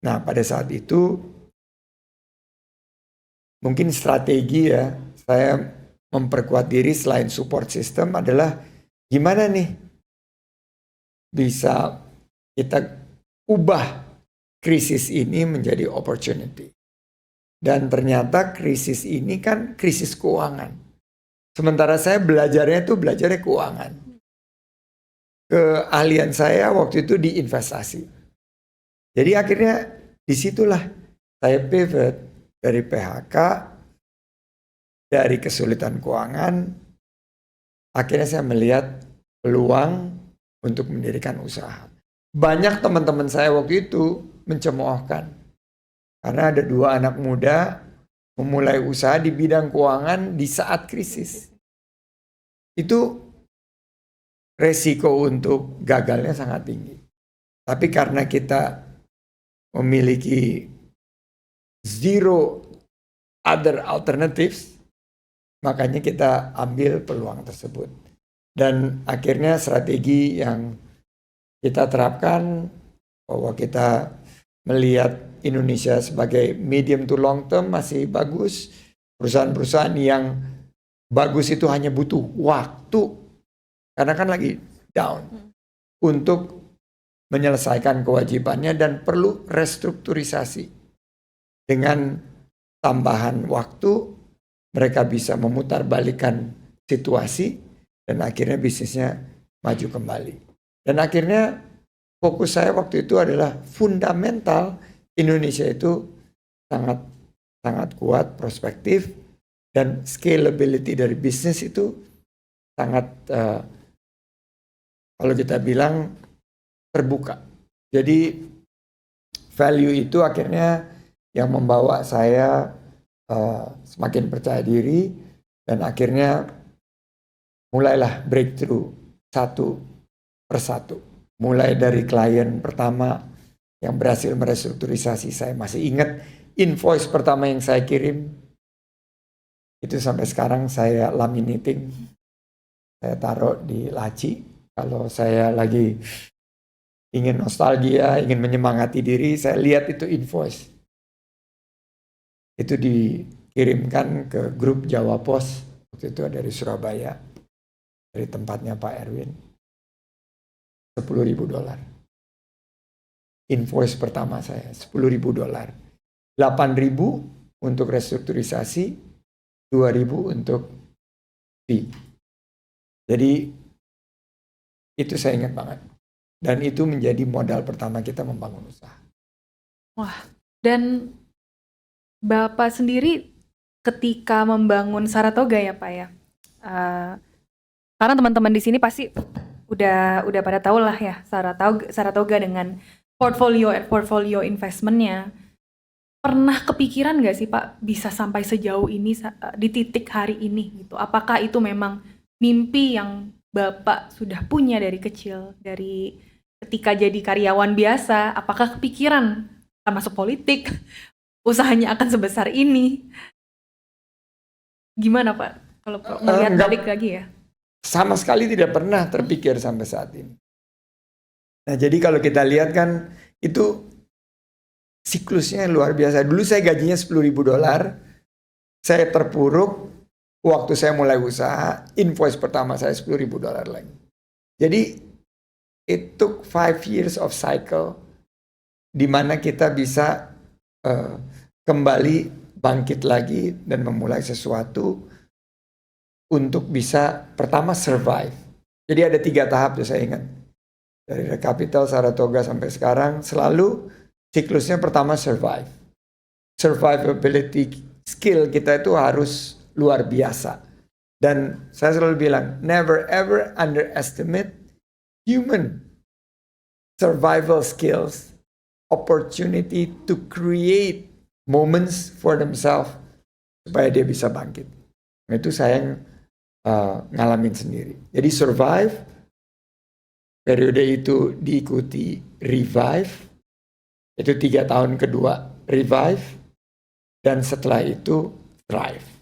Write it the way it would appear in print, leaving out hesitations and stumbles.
Nah pada saat itu mungkin strategi ya, saya memperkuat diri selain support system adalah gimana nih bisa kita ubah krisis ini menjadi opportunity. Dan ternyata krisis ini kan krisis keuangan. Sementara saya belajarnya keuangan. Keahlian saya waktu itu di investasi. Jadi akhirnya disitulah saya pivot dari PHK, dari kesulitan keuangan. Akhirnya saya melihat peluang untuk mendirikan usaha. Banyak teman-teman saya waktu itu mencemoohkan. Karena ada 2 anak muda memulai usaha di bidang keuangan di saat krisis. Itu resiko untuk gagalnya sangat tinggi. Tapi karena kita memiliki zero other alternatives, makanya kita ambil peluang tersebut. Dan akhirnya strategi yang kita terapkan bahwa kita melihat Indonesia sebagai medium to long term masih bagus. Perusahaan-perusahaan yang bagus itu hanya butuh waktu, karena kan lagi down, untuk menyelesaikan kewajibannya dan perlu restrukturisasi. Dengan tambahan waktu, mereka bisa memutarbalikkan situasi dan akhirnya bisnisnya maju kembali. Dan akhirnya fokus saya waktu itu adalah fundamental Indonesia itu sangat kuat, prospektif, dan scalability dari bisnis itu sangat kalau kita bilang terbuka. Jadi value itu akhirnya yang membawa saya semakin percaya diri dan akhirnya mulailah breakthrough satu persatu. Mulai dari klien pertama yang berhasil merestrukturisasi, saya masih ingat invoice pertama yang saya kirim. Itu sampai sekarang saya laminating. Saya taruh di laci. Kalau saya lagi ingin nostalgia, ingin menyemangati diri, saya lihat itu invoice. Itu dikirimkan ke grup Jawa Pos. Waktu itu dari Surabaya. Dari tempatnya Pak Erwin. $10.000. Invoice pertama saya $10.000, $8.000 untuk restrukturisasi, $2.000 untuk fee. Jadi itu saya ingat banget, dan itu menjadi modal pertama kita membangun usaha. Wah, dan Bapak sendiri ketika membangun Saratoga ya Pak ya, karena teman-teman di sini pasti udah pada tahu lah ya Saratoga dengan portfolio investmentnya. Pernah kepikiran nggak sih Pak bisa sampai sejauh ini di titik hari ini gitu? Apakah itu memang mimpi yang Bapak sudah punya dari kecil, dari ketika jadi karyawan biasa? Apakah kepikiran akan masuk politik, usahanya akan sebesar ini? Gimana Pak kalau melihat balik lagi ya? Sama sekali tidak pernah terpikir sampai saat ini. Nah jadi kalau kita lihat kan itu siklusnya luar biasa. Dulu saya gajinya $10.000, saya terpuruk waktu saya mulai usaha, invoice pertama saya $10.000 lagi. Jadi it took 5 years of cycle di mana kita bisa kembali bangkit lagi dan memulai sesuatu untuk bisa pertama survive. Jadi ada 3 tahap tuh saya ingat. Dari Rekapital, Saratoga sampai sekarang selalu siklusnya pertama survive. Survivability skill kita itu harus luar biasa. Dan saya selalu bilang, never ever underestimate human survival skills, opportunity to create moments for themselves supaya dia bisa bangkit. Nah, itu saya ngalamin sendiri. Jadi survive, periode itu diikuti revive, itu 3 tahun kedua revive, dan setelah itu thrive.